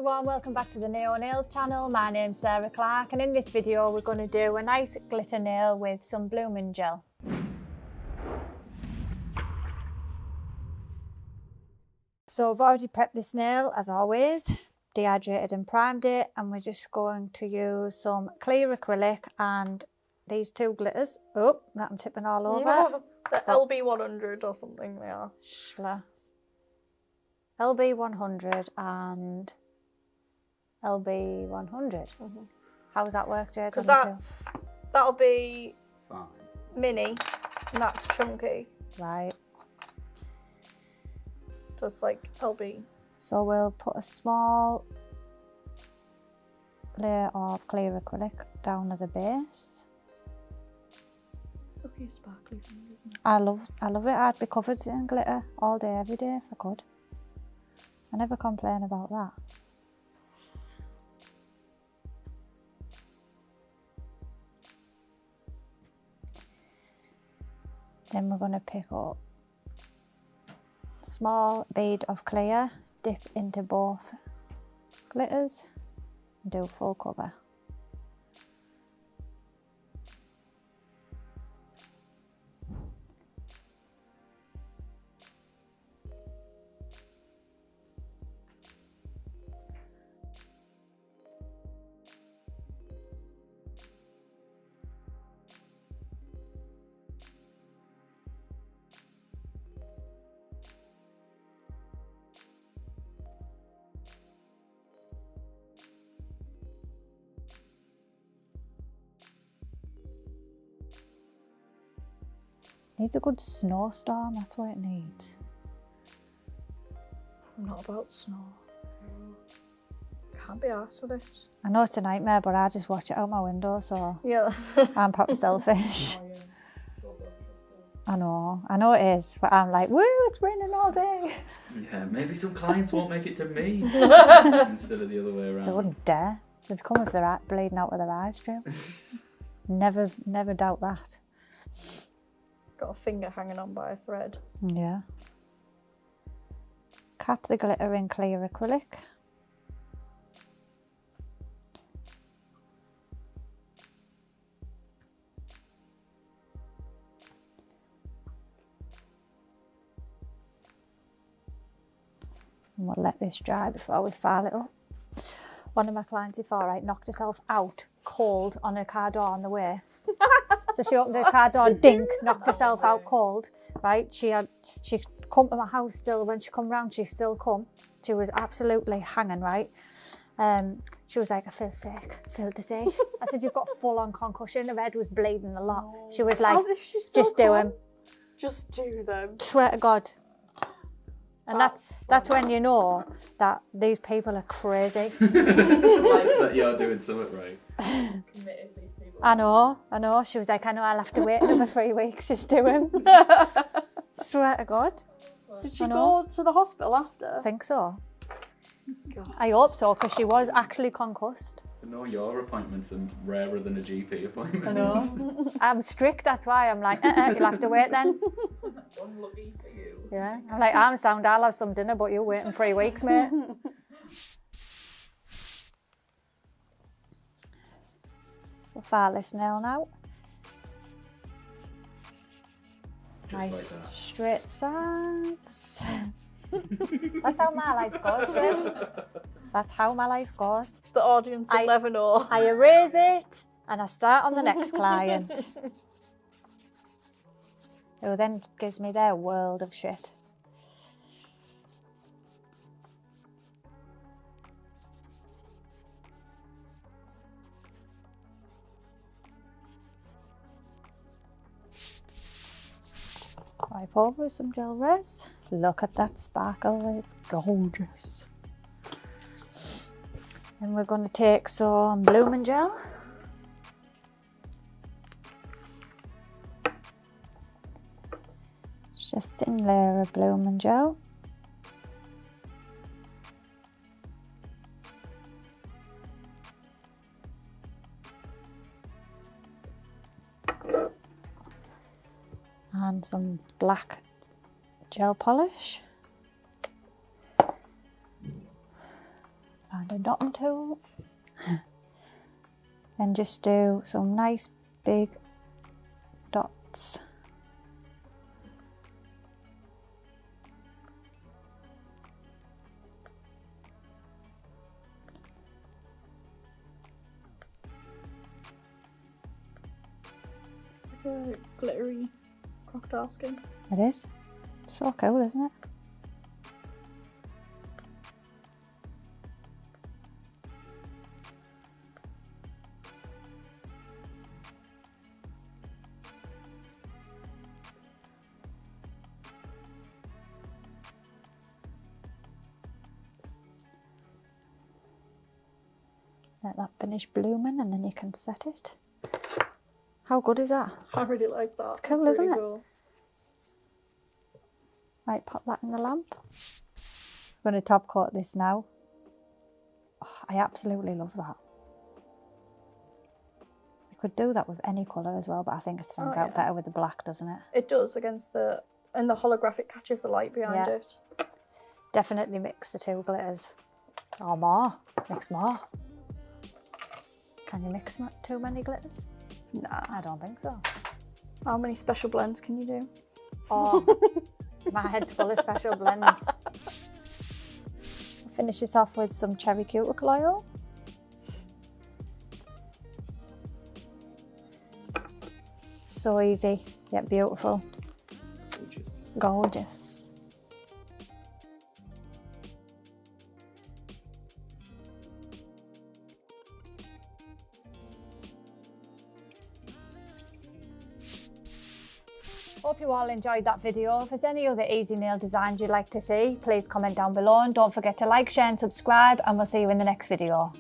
everyone, welcome back to the Neo Nails channel. My name's Sarah Clark and in this video we're going to do a nice glitter nail with some blooming gel. So I've already prepped this nail as always, dehydrated and primed it, and we're just going to use some clear acrylic and these two glitters. Oh, that I'm tipping all over. The LB100 or something they are. Schla. LB100 and LB100. How does that work, Jade? Because that'll be Fine. mini and that's chunky. Right. So it's like LB. So we'll put a small layer of clear acrylic down as a base. Look at your sparkly fingers. I love it. I'd be covered in glitter all day, every day if I could. I never complain about that. Then we're going to pick up a small bead of clear, dip into both glitters and do full cover. Needs a good snowstorm, that's what it needs. I'm not about snow. Can't be arsed with it. I know it's a nightmare, but I just watch it out my window, so Yeah. I'm proper selfish. I know it is, but I'm like, woo, it's raining all day. Yeah, maybe some clients won't make it to me instead of the other way around. They wouldn't dare. They'd come with their eye bleeding out with their eyes through. Never doubt that. Got a finger hanging on by a thread. Yeah. Cap the glitter in clear acrylic. And we'll let this dry before we file it up. One of my clients before, right, knocked herself out cold on her car door on the way. So she opened her car door, dink, knocked herself out cold, right? She come to my house still. When she come round, she still come. She was absolutely hanging, right? She was like, I feel sick, I feel dizzy. I said, you've got full-on concussion. Her head was bleeding a lot. She was like, As if she's still just do them. Just do them. Swear to God. And that's when you know that these people are crazy. Like that you're doing something right. I know. She was like, I know I'll have to wait another 3 weeks, just do him. Swear to God. Did she go to the hospital after? I think so. God. I hope so, because she was actually concussed. I know your appointments are rarer than a GP appointment. I know. I'm strict, that's why I'm like, you'll have to wait then. Unlucky for you. Yeah. I'm like, I'm sound, I'll have some dinner, but you're waiting 3 weeks, mate. We'll file this nail now. Just Nice like that. straight sides. That's how my life goes, Jim. That's how my life goes. The audience will never know. I erase it and I start on the next client. Who then gives me their world of shit. Wipe over with some gel res. Look at that sparkle, it's gorgeous. And we're going to take some blooming gel. Just a thin layer of blooming gel. And some black gel polish. and a dotting tool. And just do some nice big dots. It's like a glittery crocodile skin. It is. So cool, isn't it? Let that finish blooming and then you can set it. How good is that? I really like that. It's cool, That's isn't it? Cool. Right, pop that in the lamp. I'm going to top coat this now. Oh, I absolutely love that. You could do that with any colour as well, but I think it stands out better with the black, doesn't it? It does against the... And the holographic catches the light behind Yeah. it. Definitely mix the two glitters. Or more. Mix more. Can you mix too many glitters? Nah. I don't think so. How many special blends can you do? Oh, my head's full of special blends. I'll finish this off with some cherry cuticle oil. So easy, yet beautiful. Gorgeous. Gorgeous. Hope you all enjoyed that video. If there's any other easy nail designs you'd like to see, please comment down below and don't forget to like, share and subscribe, and we'll see you in the next video.